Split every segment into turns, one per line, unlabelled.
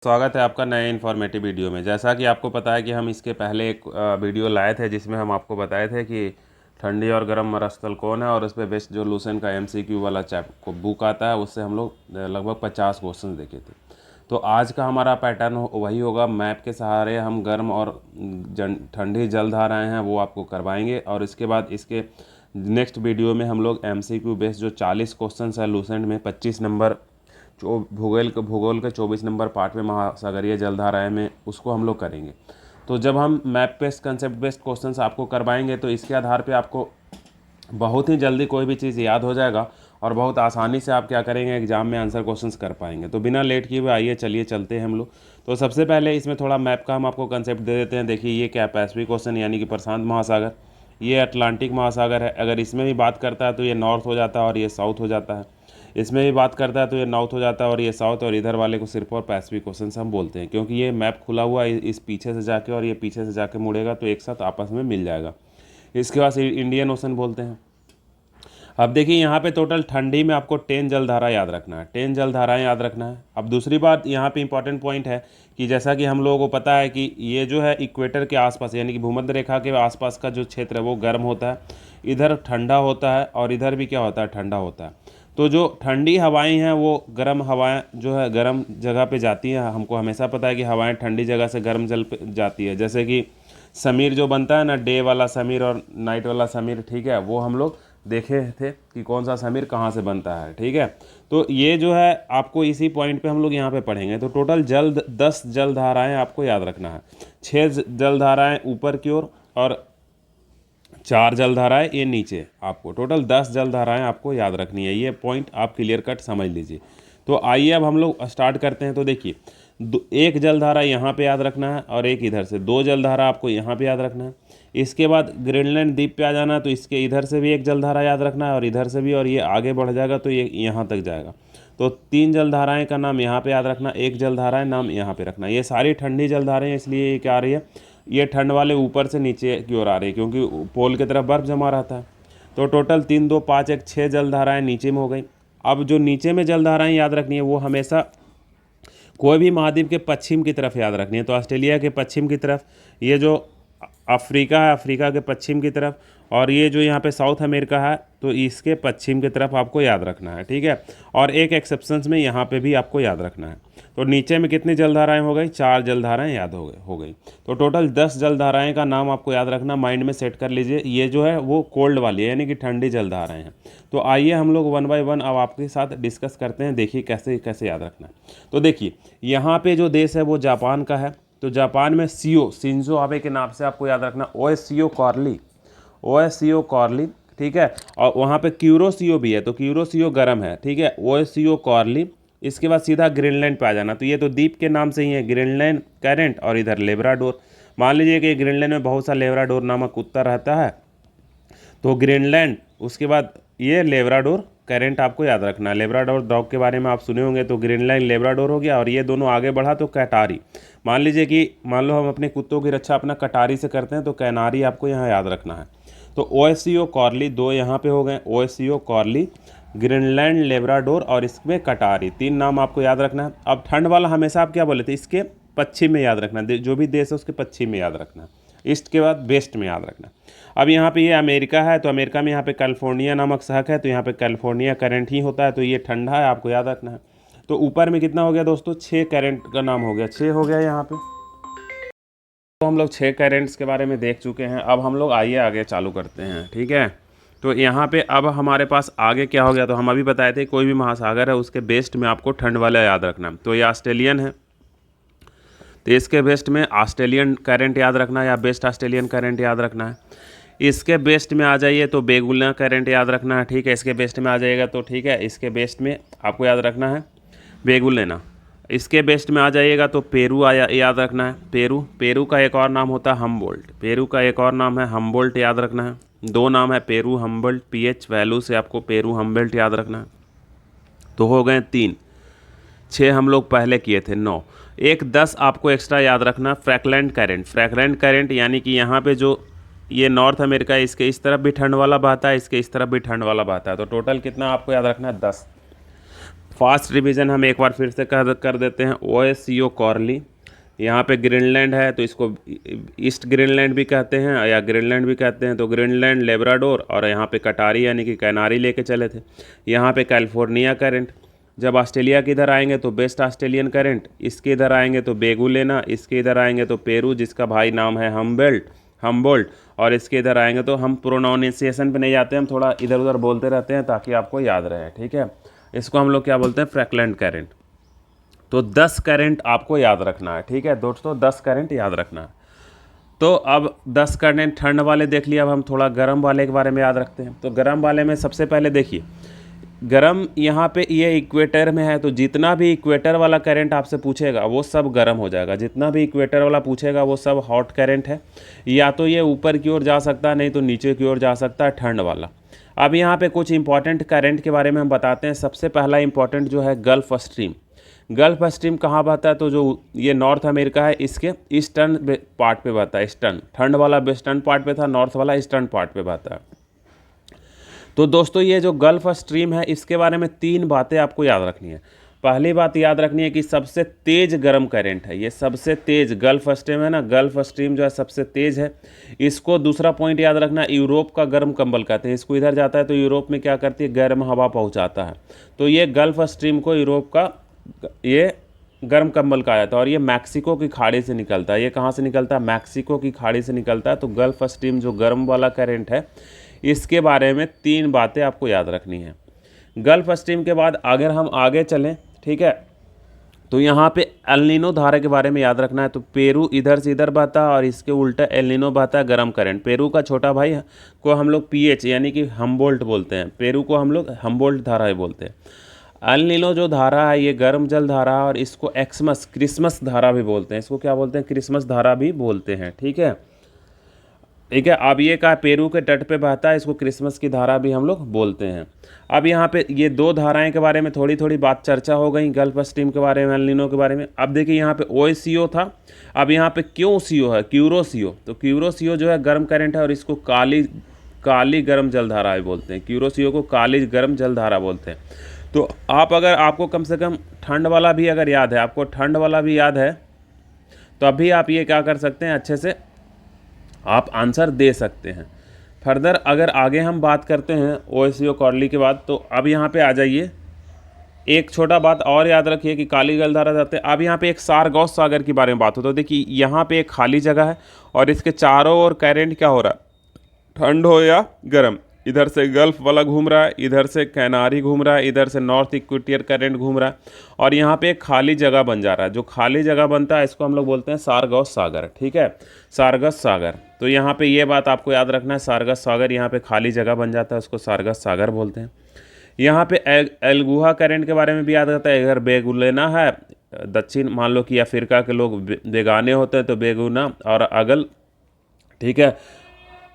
स्वागत है आपका नए इन्फॉर्मेटिव वीडियो में। जैसा कि आपको पता है कि हम इसके पहले एक वीडियो लाए थे जिसमें हम आपको बताए थे कि ठंडी और गर्म मरुस्थल कौन है, और उस पर बेस्ट जो लूसेंट का एमसीक्यू वाला चैप को बुक आता है उससे हम लोग लगभग 50 क्वेश्चन देखे थे। तो आज का हमारा पैटर्न वही होगा। मैप के सहारे हम गर्म और ठंडी जलधाराएँ हैं वो आपको करवाएंगे, और इसके बाद इसके नेक्स्ट वीडियो में हम लोग एमसीक्यू बेस्ड जो 40 क्वेश्चन है लूसेंट में 25 नंबर जो भूगोल के 24 नंबर पार्ट में महासागरीय जलधाराएं में उसको हम लोग करेंगे। तो जब हम map based concept based questions आपको करवाएंगे तो इसके आधार पे आपको बहुत ही जल्दी कोई भी चीज़ याद हो जाएगा और बहुत आसानी से आप क्या करेंगे एग्जाम में आंसर क्वेश्चंस कर पाएंगे। तो बिना लेट किए हुए आइए चलिए चलते हैं हम लोग। तो सबसे पहले इसमें थोड़ा मैप का हम आपको कंसेप्ट दे देते हैं। देखिए ये क्या, पैसिफिक ओशन यानी कि प्रशांत महासागर, ये अटलांटिक महासागर है। अगर इसमें भी बात करता है तो ये नॉर्थ हो जाता है और ये साउथ हो जाता है। इसमें भी बात करता है तो ये नॉर्थ हो जाता है और ये साउथ, और इधर वाले को सिर्फ और पैसिफिक ओशन हम बोलते हैं, क्योंकि ये मैप खुला हुआ है इस पीछे से जाके और ये पीछे से जाके मुड़ेगा तो एक साथ आपस में मिल जाएगा। इसके बाद इंडियन ओशन बोलते हैं। अब देखिए यहाँ पे टोटल ठंडी में आपको 10 जलधारा याद रखना है, 10 जलधाराएँ याद रखना है। अब दूसरी बात यहाँ पे इंपॉर्टेंट पॉइंट है कि जैसा कि हम लोगों को पता है कि ये जो है इक्वेटर के आसपास यानी कि भूमध्य रेखा के आसपास का जो क्षेत्र है वो गर्म होता है, इधर ठंडा होता है और इधर भी क्या होता है, ठंडा होता है। तो जो ठंडी हवाएं हैं वो गर्म हवाएं जो है गर्म जगह पे जाती हैं। हमको हमेशा पता है कि हवाएं ठंडी जगह से गर्म जल पे जाती है, जैसे कि समीर जो बनता है ना, डे वाला समीर और नाइट वाला समीर, ठीक है, वो हम लोग देखे थे कि कौन सा समीर कहाँ से बनता है, ठीक है। तो ये जो है आपको इसी पॉइंट पे हम लोग यहाँ पे पढ़ेंगे। तो टोटल 10 जलधाराएँ आपको याद रखना है। 6 जलधाराएँ ऊपर की ओर और 4 जलधाराएँ ये नीचे। आपको टोटल 10 जलधाराएँ आपको याद रखनी है। ये पॉइंट आप क्लियर कट समझ लीजिए। तो आइए अब हम लोग स्टार्ट करते हैं। तो देखिए एक जलधारा यहाँ पे याद रखना है और एक इधर से, 2 जलधारा आपको यहाँ पे याद रखना है। इसके बाद ग्रीनलैंड द्वीप पे आ जाना है तो इसके इधर से भी एक जलधारा याद रखना है और इधर से भी, और ये आगे बढ़ जाएगा तो ये यहाँ तक जाएगा। तो 3 जलधाराएँ का नाम यहाँ पे याद रखना, एक जलधारा नाम यहाँ पे रखना। ये सारी ठंडी जलधाराएँ, इसलिए ये क्या आ रही है, ये ठंड वाले ऊपर से नीचे की ओर आ रही है क्योंकि पोल की तरफ बर्फ जमा रहता है। तो टोटल 3 2 5 1 6 जलधाराएँ नीचे में हो गई। अब जो नीचे में जलधाराएँ याद रखनी है वो हमेशा कोई भी महाद्वीप के पश्चिम की तरफ याद रखनी है। तो ऑस्ट्रेलिया के पश्चिम की तरफ, ये जो अफ्रीका है अफ्रीका के पश्चिम की तरफ, और ये जो यहाँ पे साउथ अमेरिका है तो इसके पश्चिम की तरफ आपको याद रखना है, ठीक है। और एक एक्सेप्शंस में यहाँ पे भी आपको याद रखना है। तो नीचे में कितनी जलधाराएं हो गई, 4 जलधाराएं याद हो गई। तो टोटल 10 जलधाराएं का नाम आपको याद रखना, माइंड में सेट कर लीजिए। ये जो है वो कोल्ड वाली है यानी कि ठंडी जलधाराएं हैं। तो आइए हम लोग 1 बाय 1 अब आपके साथ डिस्कस करते हैं। देखिए कैसे कैसे याद रखना है। तो देखिए यहाँ पे जो देश है वो जापान का है। तो जापान में शिंजो आबे के नाम से आपको याद रखना ओएससीओ कॉर्ली, ठीक है। और वहाँ पे क्यूरोसियो भी है, तो क्यूरोसियो गर्म है, ठीक है, ओएससीओ कॉर्ली। इसके बाद सीधा ग्रीनलैंड पे आ जाना। तो ये तो द्वीप के नाम से ही है, ग्रीनलैंड करेंट और इधर लेब्राडोर। मान लीजिए कि ग्रीनलैंड में बहुत सा लेब्राडोर नामक कुत्ता रहता है, तो ग्रीनलैंड, उसके बाद ये लेब्राडोर करेंट आपको याद रखना है। लेब्राडोर डॉग के बारे में आप सुने होंगे। तो ग्रीनलैंड लेब्राडोर हो गया, और ये दोनों आगे बढ़ा तो कटारी। मान लीजिए कि मान लो हम अपने कुत्तों की रक्षा अपना कटारी से करते हैं तो कैनारी आपको यहाँ याद रखना है। तो ओएससीओ कॉर्ली 2 यहाँ पे हो गए, ओएससीओ कॉर्ली, ग्रीनलैंड, लेब्राडोर और इसमें कटारी, 3 नाम आपको याद रखना है। अब ठंड वाला हमेशा आप क्या बोले थे, इसके पश्चिम में याद रखना, जो भी देश है उसके पश्चिम में याद रखना, ईस्ट के बाद वेस्ट में याद रखना। अब यहाँ पे ये अमेरिका है, तो अमेरिका में यहाँ पे कैलिफोर्निया नामक शहर है, तो यहाँ पे कैलिफोर्निया करंट ही होता है, तो ये ठंडा है, आपको याद रखना है। तो ऊपर में कितना हो गया दोस्तों, 6 करंट का नाम हो गया, 6 हो गया यहाँ पे। तो हम लोग 6 करेंट्स के बारे में देख चुके हैं। अब हम लोग आइए आगे चालू करते हैं, ठीक है। तो यहाँ पे अब हमारे पास आगे क्या हो गया, तो हम अभी बताए थे कोई भी महासागर है उसके बेस्ट में आपको ठंड वाला याद रखना। तो ये ऑस्ट्रेलियन है, तो इसके बेस्ट में ऑस्ट्रेलियन करंट याद रखना है या बेस्ट ऑस्ट्रेलियन करंट याद रखना है। इसके बेस्ट में आ जाइए तो बेगुना करंट याद रखना है, ठीक है। इसके बेस्ट में आ जाएगा तो ठीक है, इसके बेस्ट में आपको याद रखना है बेगुलेना। इसके बेस्ट में आ जाइएगा तो पेरू याद रखना है, पेरू का एक और नाम होता है हम्बोल्ट, पेरू का एक और नाम है हम्बोल्ट, याद रखना है। 2 नाम है पेरू हम्बोल्ट, पीएच वैल्यू से आपको पेरू हम्बोल्ट याद रखना है। तो हो गए 3, 6 हम लोग पहले किए थे, 9, एक 10 आपको एक्स्ट्रा याद रखना, फ्रैकलैंड करंट यानी कि यहाँ पे जो ये नॉर्थ अमेरिका है इसके इस तरफ भी ठंड वाला बहता है, इसके इस तरफ भी ठंड वाला बहता है। तो टोटल कितना आपको याद रखना है, 10 फास्ट रिवीजन हम एक बार फिर से कर देते हैं। OSCO कॉर्ली, यहाँ पे ग्रीनलैंड है तो इसको ईस्ट ग्रीनलैंड भी कहते हैं या ग्रीनलैंड भी कहते हैं। तो ग्रीनलैंड, लेब्राडोर और यहाँ पे कटारी यानी कि कैनारी लेके चले थे। यहाँ पे कैलिफोर्निया करंट, जब ऑस्ट्रेलिया के इधर आएंगे तो वेस्ट ऑस्ट्रेलियन करंट, इसके इधर आएंगे तो बेगुलेना, इसके इधर आएंगे तो पेरू जिसका भाई नाम है हमबोल्ट, और इसके इधर आएंगे तो हम प्रोनाउंसिएशन पे नहीं जाते, हम थोड़ा इधर उधर बोलते रहते हैं ताकि आपको याद रहे, ठीक है। इसको हम लोग क्या बोलते हैं, फ्रैकलैंड करंट। तो 10 करंट आपको याद रखना है, ठीक है दोस्तों, 10 करंट याद रखना है। तो अब 10 करंट ठंड वाले देख लिया, अब हम थोड़ा गर्म वाले के बारे में याद रखते हैं। तो गर्म वाले में सबसे पहले देखिए, गर्म यहाँ पे ये इक्वेटर में है, तो जितना भी इक्वेटर वाला करंट आपसे पूछेगा वो सब गर्म हो जाएगा। जितना भी इक्वेटर वाला पूछेगा वो सब हॉट करंट है, या तो ये ऊपर की ओर जा सकता है, नहीं तो नीचे की ओर जा सकता है, ठंड वाला। अब यहाँ पे कुछ इंपॉर्टेंट करंट के बारे में हम बताते हैं। सबसे पहला इंपॉर्टेंट जो है गल्फ स्ट्रीम। गल्फ स्ट्रीम कहाँ बहता है, तो जो ये नॉर्थ अमेरिका है इसके ईस्टर्न पार्ट पे बहता है। ईस्टर्न, ठंड वाला वेस्टर्न पार्ट पे था, नॉर्थ वाला ईस्टर्न पार्ट पे बहता है। तो दोस्तों ये जो गल्फ स्ट्रीम है इसके बारे में 3 बातें आपको याद रखनी है। पहली बात याद रखनी है कि सबसे तेज गर्म करंट है ये, सबसे तेज गल्फ स्ट्रीम है ना, गल्फ स्ट्रीम जो है सबसे तेज है। इसको दूसरा पॉइंट याद रखना, यूरोप का गर्म कंबल कहते हैं इसको। इधर जाता है तो यूरोप में क्या करती है, गर्म हवा पहुंचाता है। तो ये गल्फ स्ट्रीम को यूरोप का ये गर्म कंबल कहा जाता है, और ये मैक्सिको की खाड़ी से निकलता है। ये कहाँ से निकलता है, मैक्सिको की खाड़ी से निकलता है। तो गल्फ स्ट्रीम जो गर्म वाला करंट है इसके बारे में 3 बातें आपको याद रखनी है। गल्फ स्ट्रीम के बाद अगर हम आगे चलें, ठीक है, तो यहाँ पे एल नीनो धारा के बारे में याद रखना है। तो पेरू इधर से इधर बहता है और इसके उल्टा एल नीनो बहता है, गर्म करंट। पेरू का छोटा भाई को हम लोग PH यानी कि हमबोल्ट बोलते हैं, पेरू को हम लोग हमबोल्ट धारा ही बोलते हैं। एल नीनो जो धारा है ये गर्म जल धारा है, और इसको क्रिसमस धारा भी बोलते हैं। इसको क्या बोलते हैं, क्रिसमस धारा भी बोलते हैं, ठीक है। ठीक है, अब ये का पेरू के तट पे बहता है, इसको क्रिसमस की धारा भी हम लोग बोलते हैं। अब यहाँ पे ये 2 धाराएं के बारे में थोड़ी थोड़ी बात चर्चा हो गई, गल्फ स्ट्रीम के बारे में, एल नीनो के बारे में। अब देखिए यहाँ पे OSCO था, अब यहाँ पे क्यूसीओ है, क्यूरोसीओ। तो क्यूरोसीओ जो है गर्म करंट है और इसको काली गर्म जलधारा भी बोलते हैं। क्यूरोसीओ को काली गर्म जलधारा बोलते हैं। तो आपको कम से कम ठंड वाला भी अगर याद है, आपको ठंड वाला भी याद है, तो अभी आप ये क्या कर सकते हैं, अच्छे से आप आंसर दे सकते हैं। फर्दर अगर आगे हम बात करते हैं OSCO कॉर्ली के बाद, तो अब यहाँ पे आ जाइए, एक छोटा बात और याद रखिए कि काली जलधारा जाते हैं। अब यहाँ पे एक सारगोस सागर के बारे में बात हो, तो देखिए यहाँ पे एक खाली जगह है और इसके चारों ओर करंट क्या हो रहा है, ठंड हो या गर्म। इधर से गल्फ वाला घूम रहा है, इधर से कैनारी घूम रहा है, इधर से नॉर्थ इक्वेटियर करंट घूम रहा है, और यहाँ पे एक खाली जगह बन जा रहा है। जो खाली जगह बनता है इसको हम लोग बोलते हैं सारगोस सागर, ठीक है, सारगस सागर। तो यहाँ पे ये बात आपको याद रखना है, सारगस सागर यहाँ पे खाली जगह बन जाता है, उसको सारगस सागर बोलते हैं। यहाँ पे एलगुहा करंट के बारे में भी याद रहता है। अगर बेगुलेना है, दक्षिण मान लो कि अफ्रीका के लोग बेगाने होते हैं, तो बेगुना और अगल, ठीक है,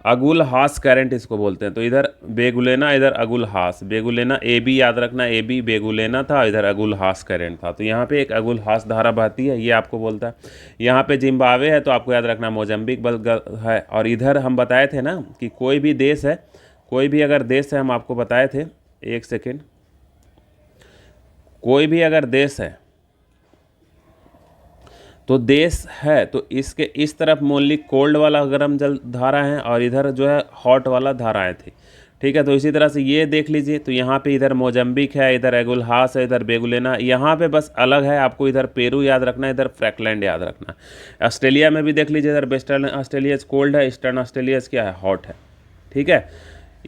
अगुल हास करंट इसको बोलते हैं। तो इधर बेगुलेना, इधर अगुल हास, बेगुलेना AB याद रखना, AB बेगुलेना था, इधर अगुल हास करंट था। तो यहाँ पे एक अगुल हास धारा बहती है, ये आपको बोलता है। यहाँ पे जिम्बाब्वे है तो आपको याद रखना मोजम्बिक है। और इधर हम बताए थे ना कि कोई भी देश है, कोई भी अगर देश है, हम आपको बताए थे, एक सेकेंड, कोई भी अगर देश है तो देश है तो इसके इस तरफ मोनली कोल्ड वाला गर्म जल धारा है और इधर जो है हॉट वाला धाराएं थी, ठीक है। तो इसी तरह से ये देख लीजिए, तो यहाँ पे इधर मोजम्बिक है, इधर एगुलहास है, इधर बेगुलेना, यहाँ पे बस अलग है, आपको इधर पेरू याद रखना है, इधर फ्रैकलैंड याद रखना है। ऑस्ट्रेलिया में भी देख लीजिए, इधर वेस्टर्न ऑस्ट्रेलिया कोल्ड है, ईस्टर्न ऑस्ट्रेलिया क्या है, हॉट है, ठीक है।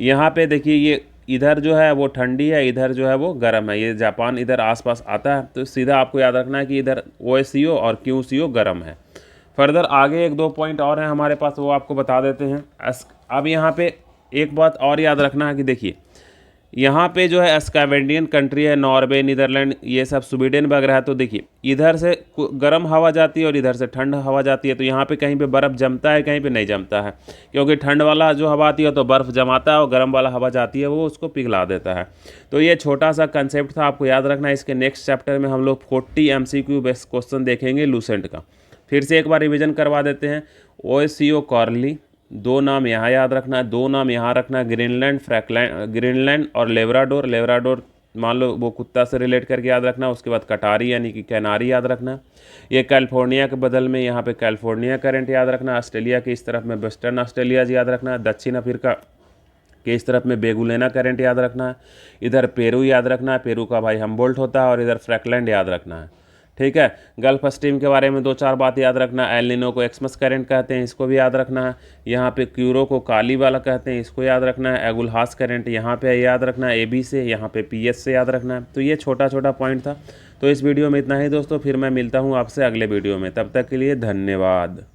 यहाँ पे देखिए ये इधर जो है वो ठंडी है, इधर जो है वो गर्म है, ये जापान इधर आसपास आता है। तो सीधा आपको याद रखना है कि इधर OSCO और QCO गर्म है। फर्दर आगे 1-2 पॉइंट और हैं हमारे पास, वो आपको बता देते हैं। अब यहाँ पे एक बात और याद रखना है कि देखिए यहाँ पे जो है स्कैवेंडियन कंट्री है, नॉर्वे, नीदरलैंड, ये सब स्वीडन वगैरह है। तो देखिए इधर से गर्म हवा जाती है और इधर से ठंड हवा जाती है। तो यहाँ पे कहीं पे बर्फ़ जमता है, कहीं पे नहीं जमता है, क्योंकि ठंड वाला जो हवा आती है तो बर्फ़ जमाता है और गर्म वाला हवा जाती है वो उसको पिघला देता है। तो ये छोटा सा कंसेप्ट था, आपको याद रखना है। इसके नेक्स्ट चैप्टर में हम लोग 40 MCQ बेस्ड क्वेश्चन देखेंगे लूसेंट का। फिर से एक बार रिविजन करवा देते हैं। OSCO कॉर्ली, 2 नाम यहाँ याद रखना है, 2 नाम यहाँ रखना है, ग्रीनलैंड, फ्रैकलैंड, ग्रीनलैंड और लेब्राडोर। लेब्राडोर मान लो वो कुत्ता से रिलेट करके याद रखना। उसके बाद कटारी यानी कि कैनारी याद रखना। ये कैलिफोर्निया के बदल में यहाँ पे कैलिफोर्निया करंट याद रखना। ऑस्ट्रेलिया के इस तरफ में वेस्टर्न ऑस्ट्रेलिया याद रखना। दक्षिण अफ्रीका के इस तरफ में बेगुलेना करंट याद रखना है। इधर पेरू याद रखना है, पेरू का भाई हम्बोल्ट होता है। और इधर फ्रैकलैंड याद रखना है। ठीक है। गल्फ स्ट्रीम के बारे में 2-4 बात याद रखना। एल नीनो को एक्समस करंट कहते हैं, इसको भी याद रखना है। यहाँ पे क्यूरो को काली वाला कहते हैं, इसको याद रखना है। एगुलहास करंट यहाँ पे याद रखना है एबी से, यहाँ पे पीएस से याद रखना है। तो ये छोटा छोटा पॉइंट था। तो इस वीडियो में इतना ही दोस्तों, फिर मैं मिलता हूँ आपसे अगले वीडियो में। तब तक के लिए धन्यवाद।